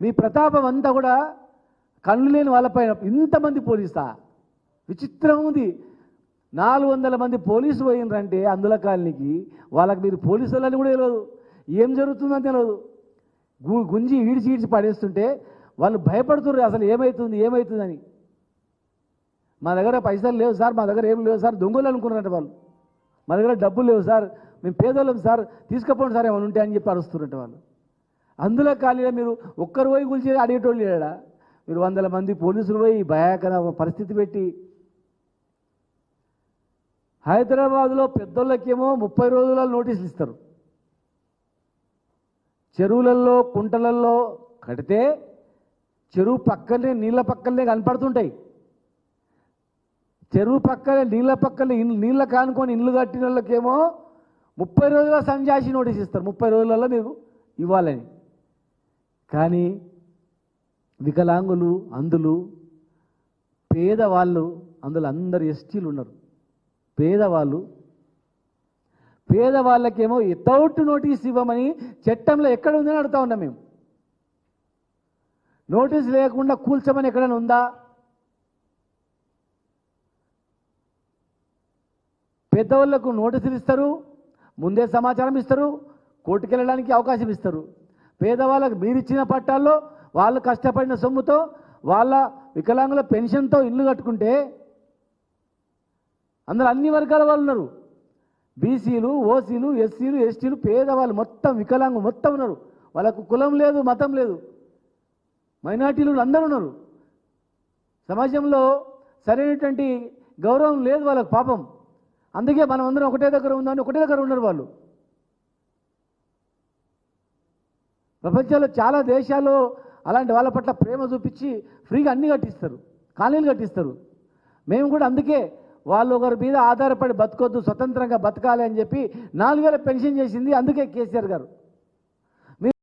మీ ప్రతాపం అంతా కూడా కళ్ళు లేని వాళ్ళపైన ఇంతమంది పోలీసా? విచిత్రం ఉంది. 400 మంది పోలీసులు పోయినరంటే అందుల కాలనీకి, వాళ్ళకి మీరు పోలీసులని కూడా తెలియదు, ఏం జరుగుతుందని తెలియదు. గుంజి ఈడ్చి పడేస్తుంటే వాళ్ళు భయపడుతున్నారు, అసలు ఏమవుతుందని. మా దగ్గర పైసలు లేవు సార్, మా దగ్గర ఏం లేవు సార్, దొంగలు అనుకున్నారంట వాళ్ళు. మా దగ్గర డబ్బులు లేవు సార్, మేము పేదోళ్ళం సార్, తీసుకపోండి సార్ ఏమైనా ఉంటే అని చెప్పి అరుస్తున్నట్టు వాళ్ళు. అందులో కాలనీలో మీరు ఒక్కరు పోయి కూల్చి అడిగేటోళ్ళు లేడా? మీరు 100 మంది పోలీసులు పోయి భయాకర పరిస్థితి పెట్టి. హైదరాబాద్లో పెద్దోళ్ళకేమో 30 రోజుల నోటీసులు ఇస్తారు. చెరువులలో కుంటలలో కడితే చెరువు పక్కనే నీళ్ళ పక్కనే కనపడుతుంటాయి. చెరువు పక్కనే నీళ్ళ కానుకొని ఇల్లు కట్టిన వాళ్ళకేమో 30 రోజుల సంజాసి నోటీస్ ఇస్తారు, 30 రోజులలో మీరు ఇవ్వాలని. కానీ వికలాంగులు, అందులు, పేదవాళ్ళు, అందులో అందరు ఎస్టీలు ఉన్నారు. పేదవాళ్ళకేమో వితౌట్ నోటీస్ ఇవ్వమని చట్టంలో ఎక్కడ ఉందని అడుగుతా ఉన్నాం మేము. నోటీస్ లేకుండా కూల్చమని ఎక్కడైనా ఉందా? పెద్దవాళ్లకు నోటీసులు ఇస్తారు, ముందే సమాచారం ఇస్తారు, కోర్టుకు వెళ్ళడానికి అవకాశం ఇస్తారు. పేదవాళ్ళకు మీరిచ్చిన పట్టాల్లో వాళ్ళు కష్టపడిన సొమ్ముతో వాళ్ళ వికలాంగుల పెన్షన్తో ఇల్లు కట్టుకుంటే అందులో అన్ని వర్గాల వాళ్ళు ఉన్నారు. బీసీలు, ఓసీలు, ఎస్సీలు, ఎస్టీలు, పేదవాళ్ళు మొత్తం వికలాంగులు మొత్తం ఉన్నారు. వాళ్ళకు కులం లేదు, మతం లేదు, మైనార్టీలు అందరూ ఉన్నారు. సమాజంలో సరైనటువంటి గౌరవం లేదు వాళ్ళకు పాపం. అందుకే మనం అందరం ఒకటే దగ్గర ఉందని ఒకటే దగ్గర ఉన్నారు వాళ్ళు. ప్రపంచంలో చాలా దేశాల్లో అలాంటి వాళ్ళ పట్ల ప్రేమ చూపించి ఫ్రీగా అన్నీ కట్టిస్తారు, కాలనీలు కట్టిస్తారు. మేము కూడా అందుకే వాళ్ళు ఒకరి మీద ఆధారపడి బతకొద్దు, స్వతంత్రంగా బతకాలి అని చెప్పి 4000 పెన్షన్ చేసింది అందుకే కేసీఆర్ గారు.